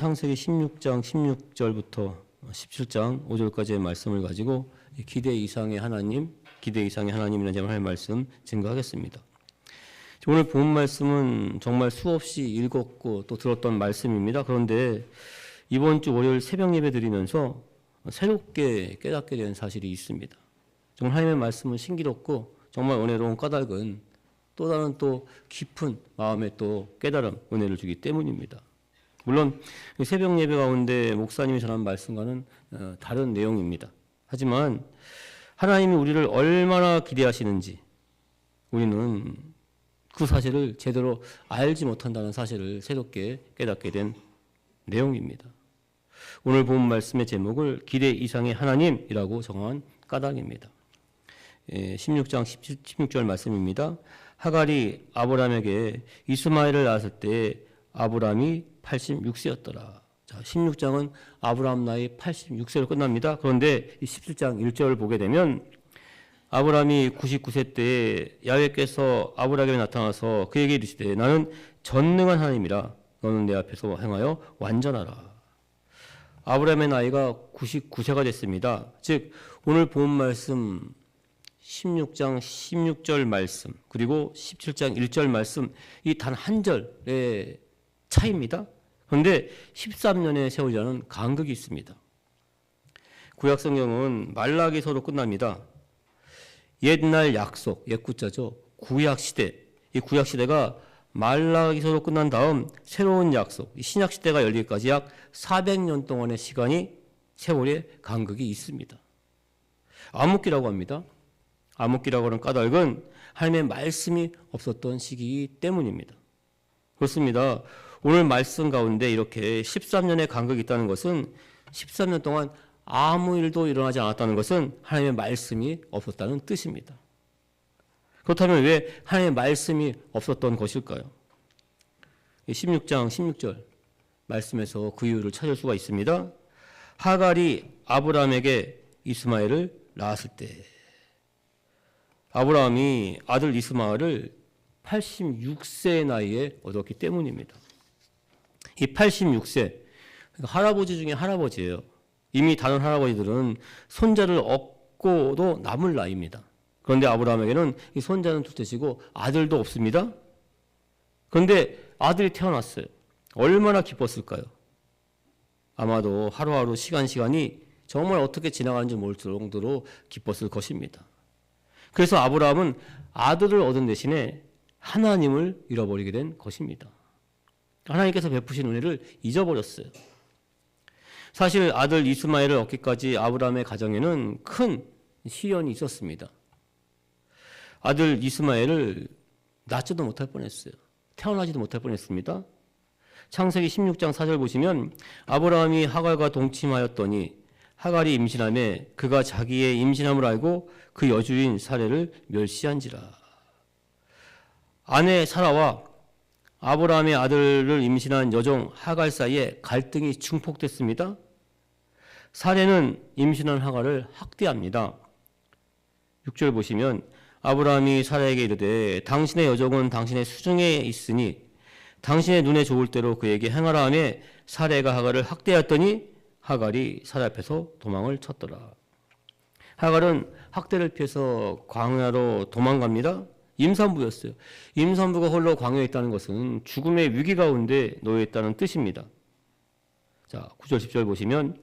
창세기 16장 16절부터 17장 5절까지의 말씀을 가지고 기대 이상의 하나님, 기대 이상의 하나님이라는 제목을 할 말씀 증거하겠습니다. 오늘 본 말씀은 정말 수없이 읽었고 또 들었던 말씀입니다. 그런데 이번 주 월요일 새벽 예배 드리면서 새롭게 깨닫게 된 사실이 있습니다. 정말 하나님의 말씀은 신기롭고 정말 은혜로운 까닭은 또 다른 또 깊은 마음의 또 깨달음, 은혜를 주기 때문입니다. 물론 새벽 예배 가운데 목사님이 전한 말씀과는 다른 내용입니다. 하지만 하나님이 우리를 얼마나 기대하시는지 우리는 그 사실을 제대로 알지 못한다는 사실을 새롭게 깨닫게 된 내용입니다. 오늘 본 말씀의 제목을 기대 이상의 하나님이라고 정한 까닭입니다. 16장 16절 말씀입니다. 하갈이 아브람에게 이스마엘을 낳았을 때 아브람이 86세였더라. 자, 16장은 아브람 나이 86세로 끝납니다. 그런데 17장 1절을 보게 되면 아브람이 99세 때에 야훼께서 아브람에게 나타나서 그에게 이르시되 나는 전능한 하나님이라 너는 내 앞에서 행하여 완전하라. 아브람의 나이가 99세가 됐습니다. 즉 오늘 본 말씀 16장 16절 말씀 그리고 17장 1절 말씀 이 단 한 절의 차이입니다. 그런데 13년의 세월이라는 간극이 있습니다. 구약 성경은 말라기서로 끝납니다. 옛날 약속, 옛구자죠. 구약 시대. 이 구약 시대가 말라기서로 끝난 다음 새로운 약속, 신약 시대가 열리기까지 약 400년 동안의 시간이 세월의 간극이 있습니다. 암흑기라고 합니다. 암흑기라고 하는 까닭은 하나님의 말씀이 없었던 시기이기 때문입니다. 그렇습니다. 오늘 말씀 가운데 이렇게 13년의 간극이 있다는 것은 13년 동안 아무 일도 일어나지 않았다는 것은 하나님의 말씀이 없었다는 뜻입니다. 그렇다면 왜 하나님의 말씀이 없었던 것일까요? 16장 16절 말씀에서 그 이유를 찾을 수가 있습니다. 하갈이 아브람에게 이스마엘을 낳았을 때 아브라함이 아들 이스마엘을 86세의 나이에 얻었기 때문입니다. 이 86세, 그러니까 할아버지 중에 할아버지예요. 이미 다른 할아버지들은 손자를 얻고도 남을 나이입니다. 그런데 아브라함에게는 이 손자는 둘째시고 아들도 없습니다. 그런데 아들이 태어났어요. 얼마나 기뻤을까요? 아마도 하루하루 시간이 정말 어떻게 지나가는지 모를 정도로 기뻤을 것입니다. 그래서 아브라함은 아들을 얻은 대신에 하나님을 잃어버리게 된 것입니다. 하나님께서 베푸신 은혜를 잊어버렸어요. 사실 아들 이스마엘을 얻기까지 아브라함의 가정에는 큰 시련이 있었습니다. 아들 이스마엘을 낳지도 못할 뻔했어요. 태어나지도 못할 뻔했습니다. 창세기 16장 4절 보시면 아브라함이 하갈과 동침하였더니 하갈이 임신하매 그가 자기의 임신함을 알고 그 여주인 사레를 멸시한지라. 아내 사라와 아브라함의 아들을 임신한 여종 하갈 사이에 갈등이 증폭됐습니다. 사레는 임신한 하갈을 학대합니다. 6절 보시면 아브라함이 사라에게 이르되 당신의 여종은 당신의 수중에 있으니 당신의 눈에 좋을 대로 그에게 행하라 하며 사레가 하갈을 학대하였더니 하갈이 사라 앞에서 도망을 쳤더라. 하갈은 학대를 피해서 광야로 도망갑니다. 임산부였어요. 임산부가 홀로 광야에 있다는 것은 죽음의 위기 가운데 놓여 있다는 뜻입니다. 자, 9절 10절 보시면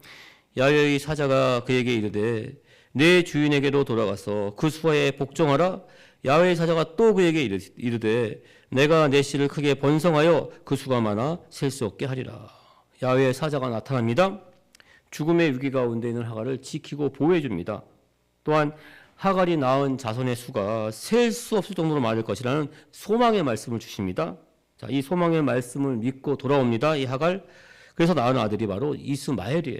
야훼의 사자가 그에게 이르되 내 주인에게로 돌아가서 그 수하에 복종하라. 야훼의 사자가 또 그에게 이르되 내가 내 씨를 크게 번성하여 그 수가 많아 셀 수 없게 하리라. 야훼의 사자가 나타납니다. 죽음의 위기 가운데 있는 하갈을 지키고 보호해 줍니다. 또한 하갈이 낳은 자손의 수가 셀 수 없을 정도로 많을 것이라는 소망의 말씀을 주십니다. 자, 이 소망의 말씀을 믿고 돌아옵니다. 이 하갈. 그래서 낳은 아들이 바로 이스마엘이에요.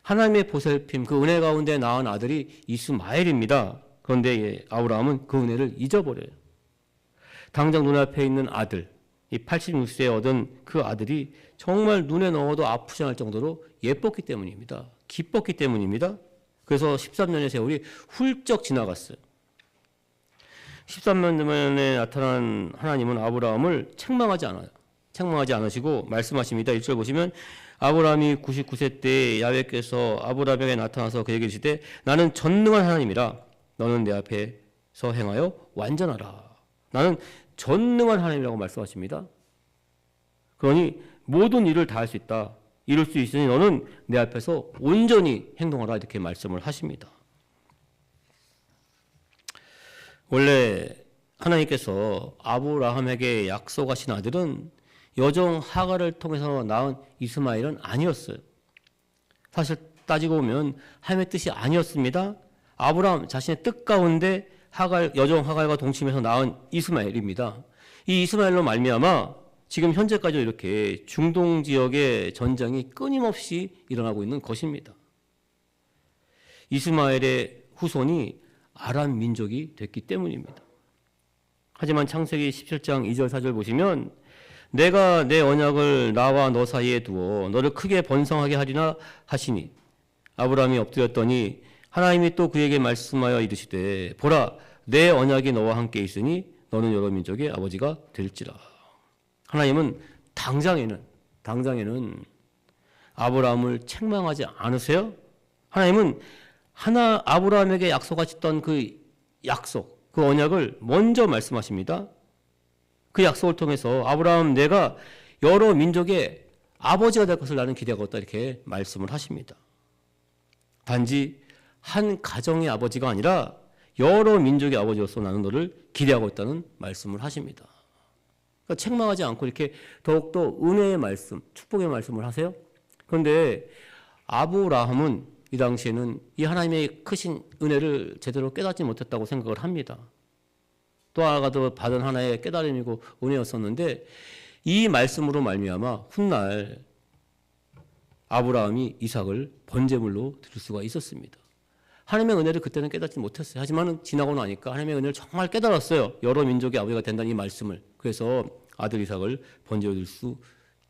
하나님의 보살핌, 그 은혜 가운데 낳은 아들이 이스마엘입니다. 그런데 아브라함은 그 은혜를 잊어버려요. 당장 눈앞에 있는 아들, 이 86세에 얻은 그 아들이 정말 눈에 넣어도 아프지 않을 정도로 예뻤기 때문입니다. 기뻤기 때문입니다. 그래서 13년의 세월이 훌쩍 지나갔어요. 13년 만에 나타난 하나님은 아브라함을 책망하지 않아요. 책망하지 않으시고 말씀하십니다. 1절 보시면 아브라함이 99세 때 야훼께서 아브라함에게 나타나서 그에게 이르시되 나는 전능한 하나님이라 너는 내 앞에서 행하여 완전하라. 나는 전능한 하나님이라고 말씀하십니다. 그러니 모든 일을 다 할 수 있다. 이룰 수 있으니 너는 내 앞에서 온전히 행동하라. 이렇게 말씀을 하십니다. 원래 하나님께서 아브라함에게 약속하신 아들은 여종 하갈을 통해서 낳은 이스마엘은 아니었어요. 사실 따지고 보면 하나님의 뜻이 아니었습니다. 아브라함 자신의 뜻 가운데 여종 하갈과 동침해서 낳은 이스마엘입니다. 이 이스마엘로 말미암아 지금 현재까지 이렇게 중동 지역의 전쟁이 끊임없이 일어나고 있는 것입니다. 이스마엘의 후손이 아람 민족이 됐기 때문입니다. 하지만 창세기 17장 2절 4절 보시면 내가 내 언약을 나와 너 사이에 두어 너를 크게 번성하게 하리라 하시니 아브라함이 엎드렸더니 하나님이 또 그에게 말씀하여 이르시되 보라 내 언약이 너와 함께 있으니 너는 여러 민족의 아버지가 될지라. 하나님은 당장에는 아브라함을 책망하지 않으세요. 하나님은 아브라함에게 약속하셨던 그 약속, 그 언약을 먼저 말씀하십니다. 그 약속을 통해서 아브라함 내가 여러 민족의 아버지가 될 것을 나는 기대하고 있다 이렇게 말씀을 하십니다. 단지 한 가정의 아버지가 아니라 여러 민족의 아버지로서 나는 너를 기대하고 있다는 말씀을 하십니다. 그러니까 책망하지 않고 이렇게 더욱더 은혜의 말씀, 축복의 말씀을 하세요. 그런데 아브라함은 이 당시에는 이 하나님의 크신 은혜를 제대로 깨닫지 못했다고 생각을 합니다. 또 하나가 더 받은 하나의 깨달음이고 은혜였었는데 이 말씀으로 말미암아 훗날 아브라함이 이삭을 번제물로 드릴 수가 있었습니다. 하나님의 은혜를 그때는 깨닫지 못했어요. 하지만 지나고 나니까 하나님의 은혜를 정말 깨달았어요. 여러 민족의 아버지가 된다는 이 말씀을. 그래서 아들 이삭을 번제로 드릴 수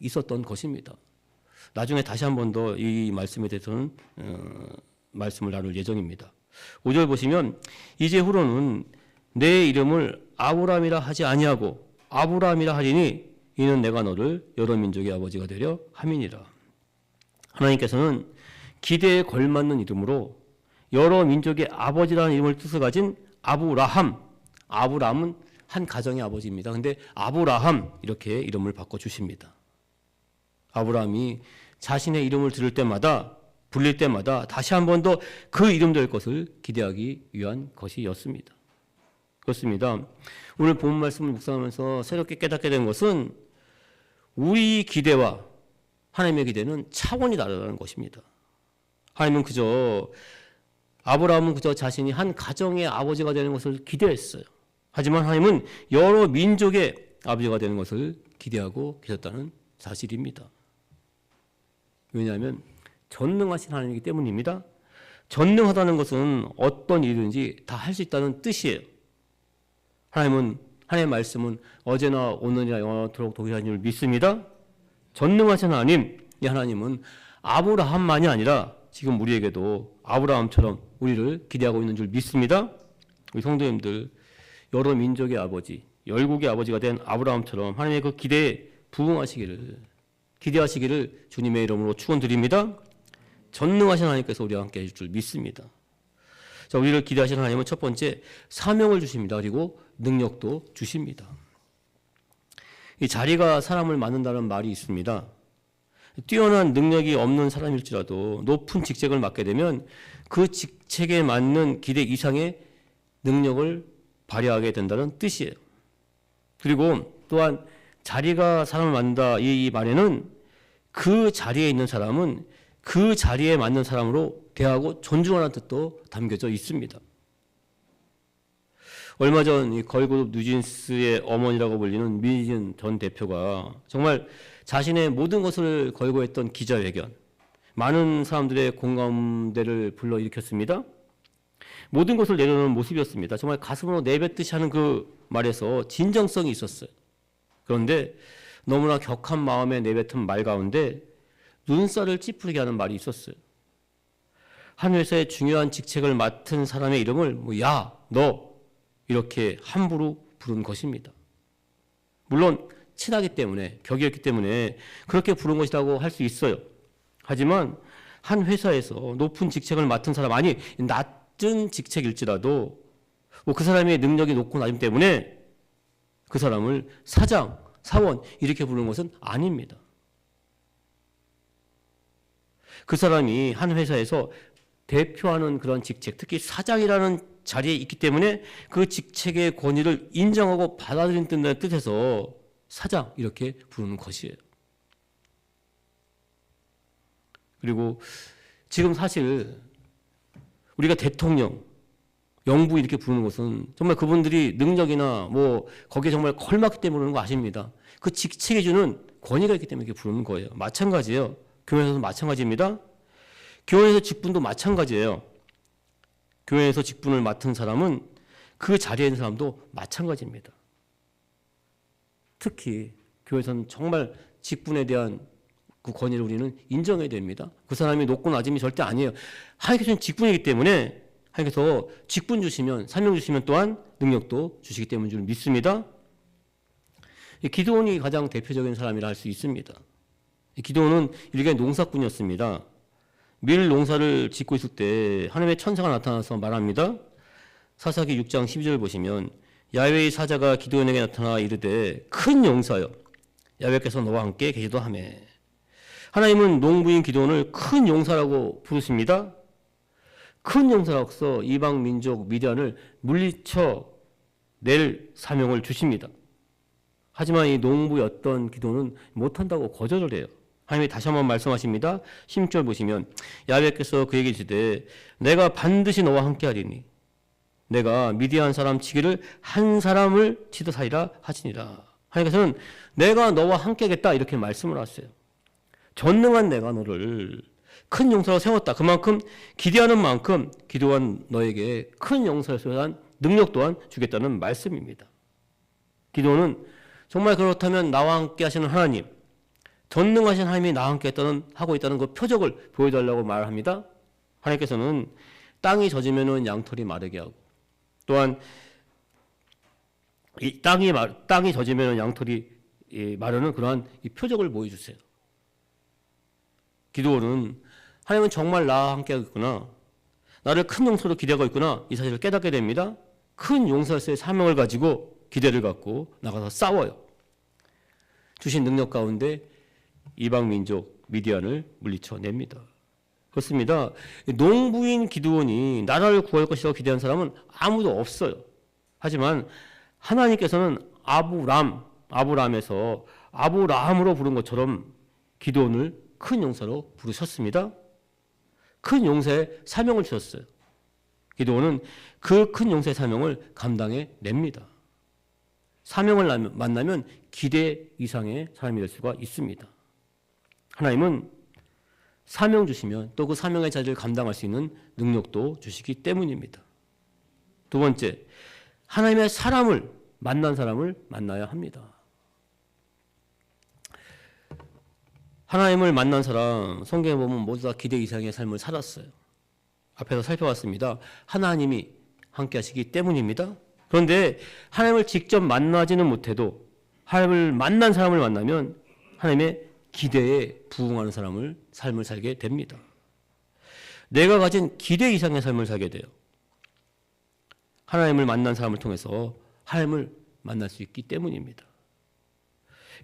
있었던 것입니다. 나중에 다시 한 번 더 이 말씀에 대해서는 말씀을 나눌 예정입니다. 5절 보시면 이제후로는 내 이름을 아브라함이라 하지 아니하고 아브라함이라 하리니 이는 내가 너를 여러 민족의 아버지가 되려 함이니라. 하나님께서는 기대에 걸맞는 이름으로 여러 민족의 아버지라는 이름을 뜻을 가진 아브라함은 한 가정의 아버지입니다. 근데 아브라함 이렇게 이름을 바꿔주십니다. 아브라함이 자신의 이름을 들을 때마다 불릴 때마다 다시 한 번 더 그 이름 될 것을 기대하기 위한 것이었습니다. 그렇습니다. 오늘 본 말씀을 묵상하면서 새롭게 깨닫게 된 것은 우리 기대와 하나님의 기대는 차원이 다르다는 것입니다. 아브라함은 그저 자신이 한 가정의 아버지가 되는 것을 기대했어요. 하지만 하나님은 여러 민족의 아버지가 되는 것을 기대하고 계셨다는 사실입니다. 왜냐하면 전능하신 하나님이기 때문입니다. 전능하다는 것은 어떤 일이든지 다 할 수 있다는 뜻이에요. 하나님의 말씀은 어제나 오늘이나 영원토록 동일한 줄 믿습니다. 전능하신 하나님, 이 하나님은 아브라함만이 아니라 지금 우리에게도 아브라함처럼 우리를 기대하고 있는 줄 믿습니다. 우리 성도님들, 여러 민족의 아버지, 열국의 아버지가 된 아브라함처럼 하나님의 그 기대에 기대하시기를 주님의 이름으로 축원드립니다. 전능하신 하나님께서 우리와 함께 해줄 줄 믿습니다. 자, 우리를 기대하시는 하나님은 첫 번째 사명을 주십니다. 그리고 능력도 주십니다. 이 자리가 사람을 맡는다는 말이 있습니다. 뛰어난 능력이 없는 사람일지라도 높은 직책을 맡게 되면 그 직책에 맞는 기대 이상의 능력을 발휘하게 된다는 뜻이에요. 그리고 또한 자리가 사람을 맡는다 이 말에는 그 자리에 있는 사람은 그 자리에 맞는 사람으로 대하고 존중하는 뜻도 담겨져 있습니다. 얼마 전 이 걸그룹 뉴진스의 어머니라고 불리는 민희진 전 대표가 정말 자신의 모든 것을 걸고 했던 기자회견, 많은 사람들의 공감대를 불러일으켰습니다. 모든 것을 내려놓는 모습이었습니다. 정말 가슴으로 내뱉듯이 하는 그 말에서 진정성이 있었어요. 그런데 너무나 격한 마음에 내뱉은 말 가운데 눈살을 찌푸리게 하는 말이 있었어요. 한 회사의 중요한 직책을 맡은 사람의 이름을 야, 너 이렇게 함부로 부른 것입니다. 물론 친하기 때문에, 격이었기 때문에 그렇게 부른 것이라고 할 수 있어요. 하지만 한 회사에서 높은 직책을 맡은 사람, 아니 낮은 직책일지라도 뭐 그 사람의 능력이 높고 낮음 때문에 그 사람을 사장, 사원 이렇게 부르는 것은 아닙니다. 그 사람이 한 회사에서 대표하는 그런 직책, 특히 사장이라는 자리에 있기 때문에 그 직책의 권위를 인정하고 받아들이는 뜻에서 사장 이렇게 부르는 것이에요. 그리고 지금 사실 우리가 대통령, 영부 이렇게 부르는 것은 정말 그분들이 능력이나 뭐 거기에 정말 걸맞기 때문에 그러는 거 아십니다. 그 직책이 주는 권위가 있기 때문에 이렇게 부르는 거예요. 마찬가지예요. 교회에서도 마찬가지입니다. 교회에서 직분도 마찬가지예요. 교회에서 직분을 맡은 사람은 그 자리에 있는 사람도 마찬가지입니다. 특히 교회에서는 정말 직분에 대한 그 권위를 우리는 인정해야 됩니다. 그 사람이 높고 낮음이 절대 아니에요. 하나님께서는 직분이기 때문에 하나님께서 직분 주시면, 사명 주시면 또한 능력도 주시기 때문인 줄 믿습니다. 기드온이 가장 대표적인 사람이라 할 수 있습니다. 기드온은 일개 농사꾼이었습니다. 밀 농사를 짓고 있을 때 하나님의 천사가 나타나서 말합니다. 사사기 6장 12절 보시면 야훼의 사자가 기드온에게 나타나 이르되 큰 용사여 야훼께서 너와 함께 계시도 하매. 하나님은 농부인 기드온을 큰 용사라고 부르십니다. 큰 용사로서 이방 민족 미디안을 물리쳐 낼 사명을 주십니다. 하지만 이 농부였던 기드온은 못한다고 거절을 해요. 하나님이 다시 한번 말씀하십니다. 16절 보시면 야훼께서 그에게 이르시되 내가 반드시 너와 함께하리니 내가 미디안 사람 치기를 한 사람을 치듯 하리라 하시니라. 하나님께서는 내가 너와 함께하겠다 이렇게 말씀을 하세요. 전능한 내가 너를 큰 용사로 세웠다. 그만큼 기대하는 만큼 기도한 너에게 큰 용사로서 대한 능력 또한 주겠다는 말씀입니다. 기도는 정말 그렇다면 나와 함께 하시는 하나님, 전능하신 하나님이 나와 함께 하고 있다는 그 표적을 보여달라고 말합니다. 하나님께서는 땅이 젖으면 양털이 마르게 하고 또한 이 땅이 젖으면 양털이 마르는 그러한 이 표적을 보여주세요. 기드온은 하나님은 정말 나와 함께하고 있구나, 나를 큰 용사로 기대하고 있구나, 이 사실을 깨닫게 됩니다. 큰 용사로서의 사명을 가지고 기대를 갖고 나가서 싸워요. 주신 능력 가운데 이방 민족 미디안을 물리쳐냅니다. 그렇습니다. 농부인 기드온이 나라를 구할 것이라고 기대한 사람은 아무도 없어요. 하지만 하나님께서는 아브람에서 아브라함으로 부른 것처럼 기드온을 큰 용사로 부르셨습니다. 큰 용사의 사명을 주셨어요. 기드온은 그 큰 용사의 사명을 감당해 냅니다. 사명을 만나면 기대 이상의 사람이 될 수가 있습니다. 하나님은 사명 주시면 또 그 사명의 자리를 감당할 수 있는 능력도 주시기 때문입니다. 두 번째, 하나님의 만난 사람을 만나야 합니다. 하나님을 만난 사람, 성경에 보면 모두 다 기대 이상의 삶을 살았어요. 앞에서 살펴봤습니다. 하나님이 함께 하시기 때문입니다. 그런데 하나님을 직접 만나지는 못해도 하나님을 만난 사람을 만나면 하나님의 기대에 부응하는 삶을 살게 됩니다. 내가 가진 기대 이상의 삶을 살게 돼요. 하나님을 만난 사람을 통해서 하나님을 만날 수 있기 때문입니다.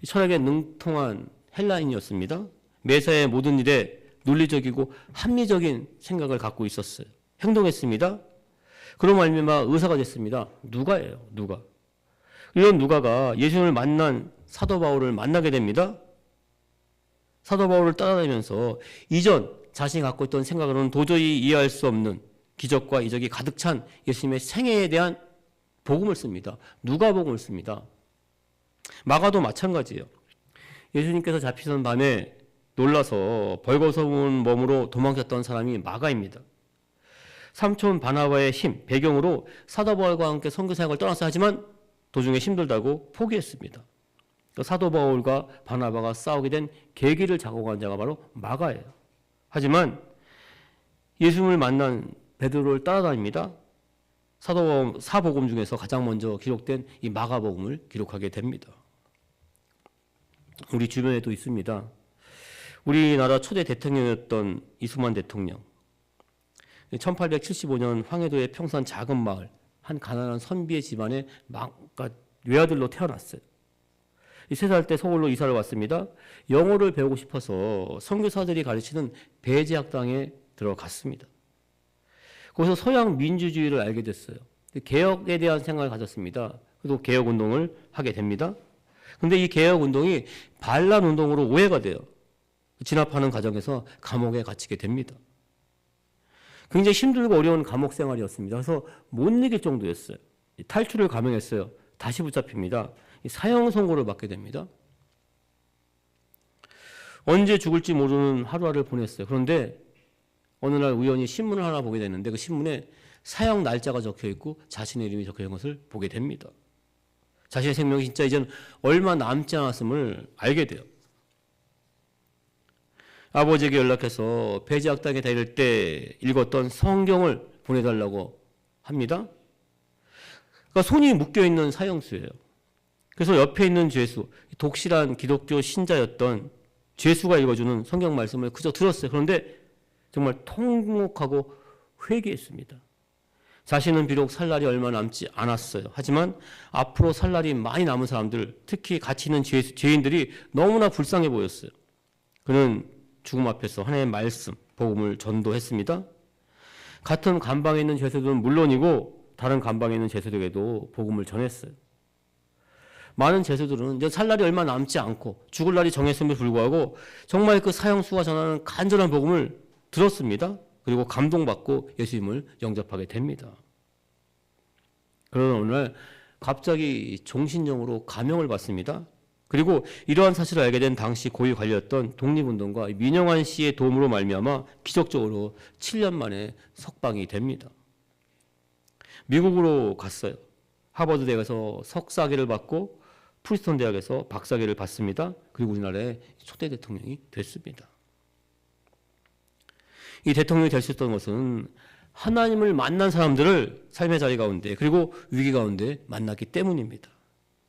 철학에 능통한 헬라인이었습니다. 매사의 모든 일에 논리적이고 합리적인 생각을 갖고 있었어요. 행동했습니다. 그로 말미암아 의사가 됐습니다. 누가예요. 누가. 이런 누가가 예수님을 만난 사도 바울을 만나게 됩니다. 사도 바울을 따라다니면서 이전 자신이 갖고 있던 생각으로는 도저히 이해할 수 없는 기적과 이적이 가득 찬 예수님의 생애에 대한 복음을 씁니다. 누가복음을 씁니다. 마가도 마찬가지예요. 예수님께서 잡히던 밤에 놀라서 벌거벗은 몸으로 도망쳤던 사람이 마가입니다. 삼촌 바나바의 힘, 배경으로 사도 바울과 함께 선교 사역을 떠났어야 하지만 도중에 힘들다고 포기했습니다. 사도 바울과 바나바가 싸우게 된 계기를 작용한 자가 바로 마가예요. 하지만 예수님을 만난 베드로를 따라다닙니다. 사복음 중에서 가장 먼저 기록된 이 마가복음을 기록하게 됩니다. 우리 주변에도 있습니다. 우리나라 초대 대통령이었던 이승만 대통령. 1875년 황해도의 평산 작은 마을 한 가난한 선비의 집안에 그러니까 외아들로 태어났어요. 3살 때 서울로 이사를 왔습니다. 영어를 배우고 싶어서 선교사들이 가르치는 배제학당에 들어갔습니다. 거기서 서양 민주주의를 알게 됐어요. 개혁에 대한 생각을 가졌습니다. 그리고 개혁운동을 하게 됩니다. 그런데 이 개혁운동이 반란운동으로 오해가 돼요. 진압하는 과정에서 감옥에 갇히게 됩니다. 굉장히 힘들고 어려운 감옥 생활이었습니다. 그래서 못 이길 정도였어요. 탈출을 감행했어요. 다시 붙잡힙니다. 사형 선고를 받게 됩니다. 언제 죽을지 모르는 하루하루를 보냈어요. 그런데 어느 날 우연히 신문을 하나 보게 됐는데 그 신문에 사형 날짜가 적혀 있고 자신의 이름이 적혀 있는 것을 보게 됩니다. 자신의 생명이 진짜 이제는 얼마 남지 않았음을 알게 돼요. 아버지에게 연락해서 배제학당에 다닐 때 읽었던 성경을 보내달라고 합니다. 그러니까 손이 묶여있는 사형수예요. 그래서 옆에 있는 죄수, 독실한 기독교 신자였던 죄수가 읽어주는 성경 말씀을 그저 들었어요. 그런데 정말 통곡하고 회개했습니다. 자신은 비록 살 날이 얼마 남지 않았어요. 하지만 앞으로 살 날이 많이 남은 사람들, 특히 같이 있는 죄인들이 너무나 불쌍해 보였어요. 그는 죽음 앞에서 하나님의 말씀, 복음을 전도했습니다. 같은 감방에 있는 죄수들은 물론이고 다른 감방에 있는 죄수들에게도 복음을 전했어요. 많은 죄수들은 이제 살 날이 얼마 남지 않고 죽을 날이 정했음에도 불구하고 정말 그 사형수가 전하는 간절한 복음을 들었습니다. 그리고 감동받고 예수님을 영접하게 됩니다. 그러나 어느 날 갑자기 종신형으로 감형을 받습니다. 그리고 이러한 사실을 알게 된 당시 고위 관리였던 독립운동가 민영환 씨의 도움으로 말미암아 기적적으로 7년 만에 석방이 됩니다. 미국으로 갔어요. 하버드 대학에서 석사학위를 받고 프리스턴 대학에서 박사학위를 받습니다. 그리고 우리나라의 초대 대통령이 됐습니다. 이 대통령이 될 수 있었던 것은 하나님을 만난 사람들을 삶의 자리 가운데 그리고 위기 가운데 만났기 때문입니다.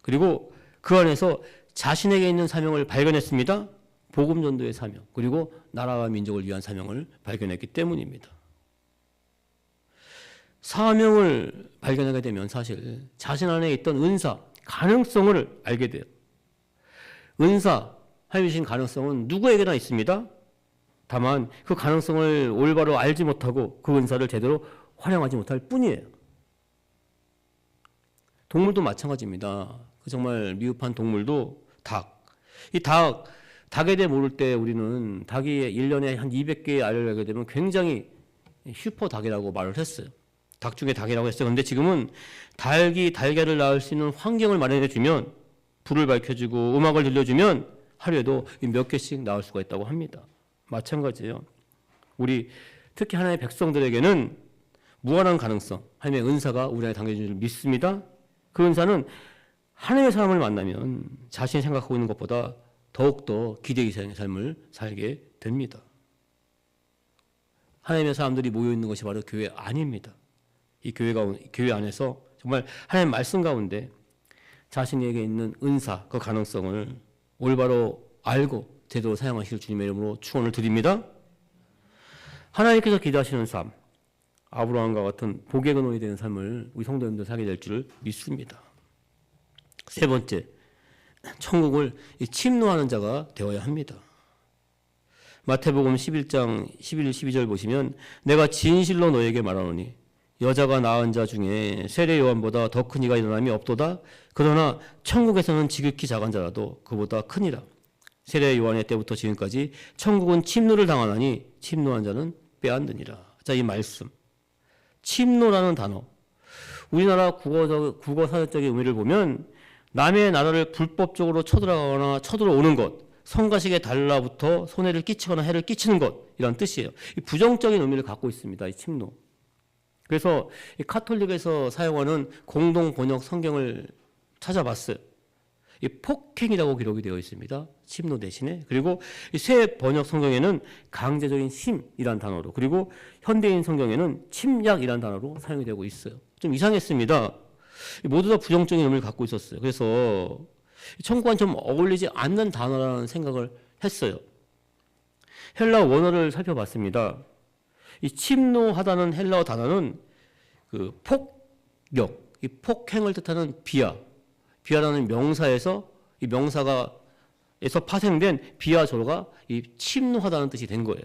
그리고 그 안에서 자신에게 있는 사명을 발견했습니다. 복음 전도의 사명, 그리고 나라와 민족을 위한 사명을 발견했기 때문입니다. 사명을 발견하게 되면 사실 자신 안에 있던 은사, 가능성을 알게 돼요. 은사, 하나님이 주신 가능성은 누구에게나 있습니다. 다만 그 가능성을 올바로 알지 못하고 그 은사를 제대로 활용하지 못할 뿐이에요. 동물도 마찬가지입니다. 정말 미흡한 동물도 닭. 이 닭에 대해 모를 때 우리는 닭이 1년에 한 200개의 알을 낳게 되면 굉장히 슈퍼 닭이라고 말을 했어요. 닭 중에 닭이라고 했어요. 그런데 지금은 닭이 달걀을 낳을 수 있는 환경을 마련해 주면, 불을 밝혀주고 음악을 들려주면 하루에도 몇 개씩 낳을 수가 있다고 합니다. 마찬가지예요. 우리 특히 하나님의 백성들에게는 무한한 가능성, 하나님의 은사가 우리 안에 담겨진 줄 믿습니다. 그 은사는 하나님의 사람을 만나면 자신이 생각하고 있는 것보다 더욱더 기대 이상의 삶을 살게 됩니다. 하나님의 사람들이 모여있는 것이 바로 교회 아닙니다. 이 교회 안에서 정말 하나님의 말씀 가운데 자신에게 있는 은사, 그 가능성을 올바로 알고 제대로 사용하실 주님의 이름으로 축원을 드립니다. 하나님께서 기대하시는 삶, 아브라함과 같은 복의 근원이 되는 삶을 우리 성도님들 살게 될 줄 믿습니다. 세 번째, 천국을 침노하는 자가 되어야 합니다. 마태복음 11장 11, 12절 보시면 내가 진실로 너에게 말하노니 여자가 낳은 자 중에 세례 요한보다 더 큰 이가 일어남이 없도다. 그러나 천국에서는 지극히 작은 자라도 그보다 크니라. 세례 요한의 때부터 지금까지 천국은 침노를 당하나니 침노한 자는 빼앗느니라. 자, 이 말씀, 침노라는 단어, 우리나라 국어 사전적인 의미를 보면 남의 나라를 불법적으로 쳐들어가거나 쳐들어오는 것, 성가시게 달라붙어 손해를 끼치거나 해를 끼치는 것, 이런 뜻이에요. 이 부정적인 의미를 갖고 있습니다. 이 침노. 그래서 이 카톨릭에서 사용하는 공동 번역 성경을 찾아봤어요. 이 폭행이라고 기록이 되어 있습니다. 침노 대신에. 그리고 이 새 번역 성경에는 강제적인 심이란 단어로, 그리고 현대인 성경에는 침략이란 단어로 사용이 되고 있어요. 좀 이상했습니다. 모두 다 부정적인 의미를 갖고 있었어요. 그래서 천국과는 좀 어울리지 않는 단어라는 생각을 했어요. 헬라어 원어를 살펴봤습니다. 이 침노하다는 헬라어 단어는 그 폭력, 이 폭행을 뜻하는 비아라는 명사에서 이 명사가에서 파생된 비아조가 이 침노하다는 뜻이 된 거예요.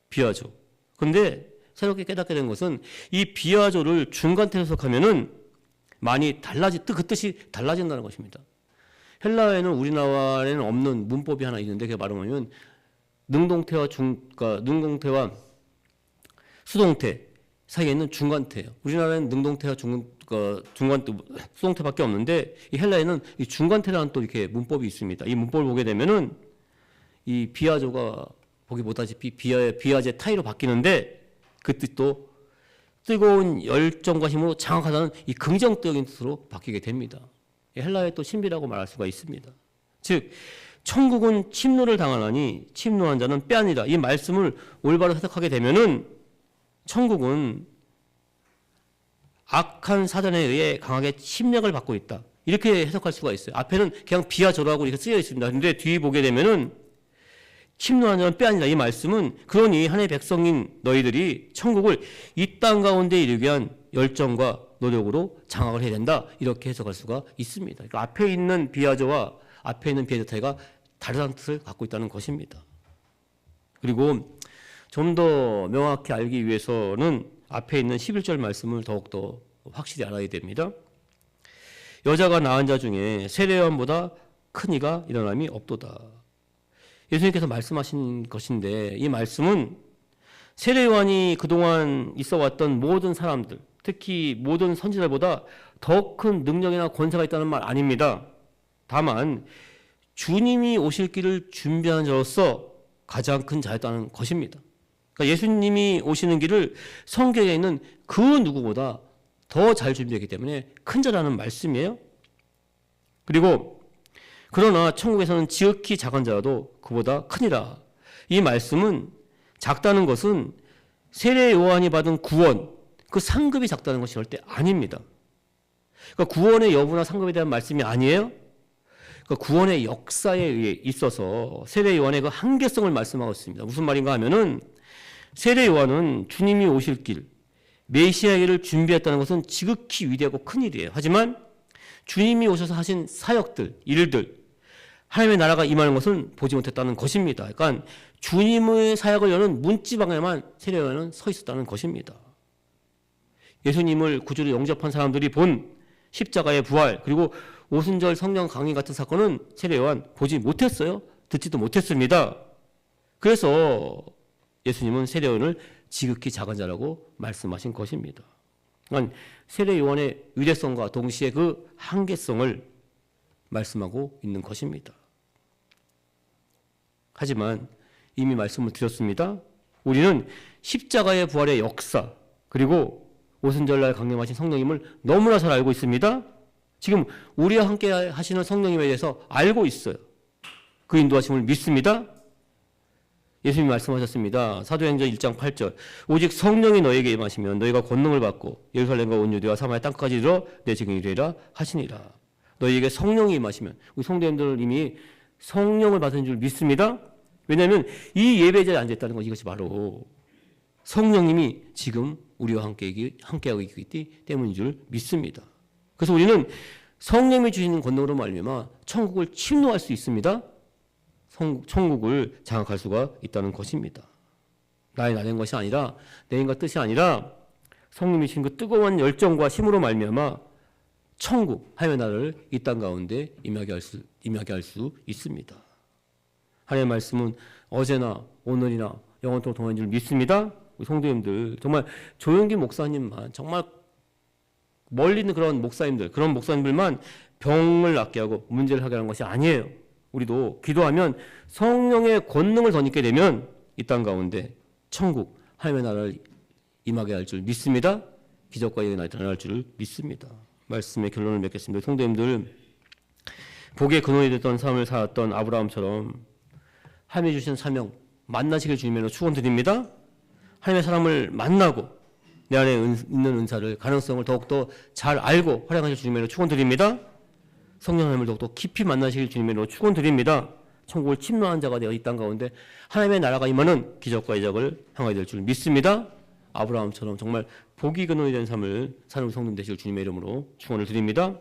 비아조. 그런데 새롭게 깨닫게 된 것은 이 비아조를 중간태로 해석하면은 많이 그 뜻이 달라진다는 것입니다. 헬라어에는 우리나라에는 없는 문법이 하나 있는데 그게 바로 뭐냐면 능동태와 수동태 사이에 있는 중간태예요. 우리나라에는 능동태와 수동태밖에 없는데 이 헬라에는 이 중간태라는 또 이렇게 문법이 있습니다. 이 문법을 보게 되면은 이 비아조가 보기 보다시피 비아제 타이로 바뀌는데 그 뜻도 뜨거운 열정과 힘으로 장악하다는 이 긍정적인 뜻으로 바뀌게 됩니다. 헬라의 또 신비라고 말할 수가 있습니다. 즉 천국은 침노를 당하나니 침노한 자는 빼앗니라. 이 말씀을 올바로 해석하게 되면은 천국은 악한 사단에 의해 강하게 침략을 받고 있다. 이렇게 해석할 수가 있어요. 앞에는 그냥 비아조라고 이렇게 쓰여 있습니다. 그런데 뒤에 보게 되면은 침노한 자는 빼앗니라. 이 말씀은 그러니 하나님의 백성인 너희들이 천국을 이 땅 가운데 이르게 한 열정과 노력으로 장악을 해야 된다. 이렇게 해석할 수가 있습니다. 그러니까 앞에 있는 비아조와 앞에 있는 비아조타이가 다른 뜻을 갖고 있다는 것입니다. 그리고 좀 더 명확히 알기 위해서는 앞에 있는 11절 말씀을 더욱더 확실히 알아야 됩니다. 여자가 낳은 자 중에 세례요한보다 큰 이가 일어남이 없도다. 예수님께서 말씀하신 것인데 이 말씀은 세례요한이 그동안 있어왔던 모든 사람들, 특히 모든 선지자들보다 더 큰 능력이나 권세가 있다는 말 아닙니다. 다만 주님이 오실 길을 준비하는 자로서 가장 큰 자였다는 것입니다. 그러니까 예수님이 오시는 길을 성경에 있는 그 누구보다 더 잘 준비했기 때문에 큰 자라는 말씀이에요. 그리고 그러나 천국에서는 지극히 작은 자라도 그보다 크니라. 이 말씀은 작다는 것은 세례 요한이 받은 구원, 그 상급이 작다는 것이 절대 아닙니다. 그러니까 구원의 여부나 상급에 대한 말씀이 아니에요. 그러니까 구원의 역사에 의해 있어서 세례 요한의 그 한계성을 말씀하고 있습니다. 무슨 말인가 하면은 세례 요한은 주님이 오실 길, 메시아의 길을 준비했다는 것은 지극히 위대하고 큰 일이에요. 하지만 주님이 오셔서 하신 사역들, 일들, 하나님의 나라가 임하는 것은 보지 못했다는 것입니다. 그러니까 주님의 사역을 여는 문지방에만 세례 요한은 서 있었다는 것입니다. 예수님을 구주로 영접한 사람들이 본 십자가의 부활, 그리고 오순절 성령 강림 같은 사건은 세례 요한 보지 못했어요. 듣지도 못했습니다. 그래서 예수님은 세례 요한을 지극히 작은 자라고 말씀하신 것입니다. 그러니까 세례 요한의 위대성과 동시에 그 한계성을 말씀하고 있는 것입니다. 하지만 이미 말씀을 드렸습니다. 우리는 십자가의 부활의 역사, 그리고 오순절날 강림하신 성령님을 너무나 잘 알고 있습니다. 지금 우리와 함께 하시는 성령님에 대해서 알고 있어요. 그 인도하심을 믿습니다. 예수님이 말씀하셨습니다. 사도행전 1장 8절 오직 성령이 너에게 임하시면 너희가 권능을 받고 예루살렘과 온 유대와 사마리아 땅까지 이르러 내 증인이 되리라 하시니라. 너희에게 성령이 임하시면 우리 성도님들 이미 성령을 받은 줄 믿습니다. 왜냐하면 이 예배 자리에 앉아있다는 것, 이것이 바로 성령님이 지금 우리와 함께하고 있기 때문인 줄 믿습니다. 그래서 우리는 성령이 주시는 권능으로 말미암아 천국을 침노할 수 있습니다. 천국을 장악할 수가 있다는 것입니다. 나의 나된 것이 아니라 내 인과 뜻이 아니라 성령이 주신 그 뜨거운 열정과 힘으로 말미암아 천국, 하나님의 나라를 이 땅 가운데 임하게 할 수 있습니다. 하나님의 말씀은 어제나 오늘이나 영원토록 동행인 줄 믿습니다. 우리 성도님들, 정말 조용기 목사님만, 정말 멀리 있는 그런 목사님들만 병을 낫게 하고 문제를 하게 하는 것이 아니에요. 우리도 기도하면 성령의 권능을 덧입게 되면 이 땅 가운데 천국, 하나님의 나라를 임하게 할 줄 믿습니다. 기적과 예언이 나타날 줄 믿습니다. 말씀의 결론을 맺겠습니다. 성도님들, 복의 근원이 됐던 삶을 살았던 아브라함처럼 하나님이 주신 사명 만나시길 주님으로 축원드립니다. 하나님의 사람을 만나고 내 안에 있는 은사를, 가능성을 더욱더 잘 알고 활용하실 주님으로 축원드립니다. 성령 하나님을 더욱더 깊이 만나시길 주님의 이름으로 축원드립니다. 천국을 침노한 자가 되어 이 땅 가운데 하나님의 나라가 임하는 기적과 이적을 향하게 될 줄 믿습니다. 아브라함처럼 정말 복이 근원이 된 삶을 사는 성님 되실 주님의 이름으로 축원을 드립니다.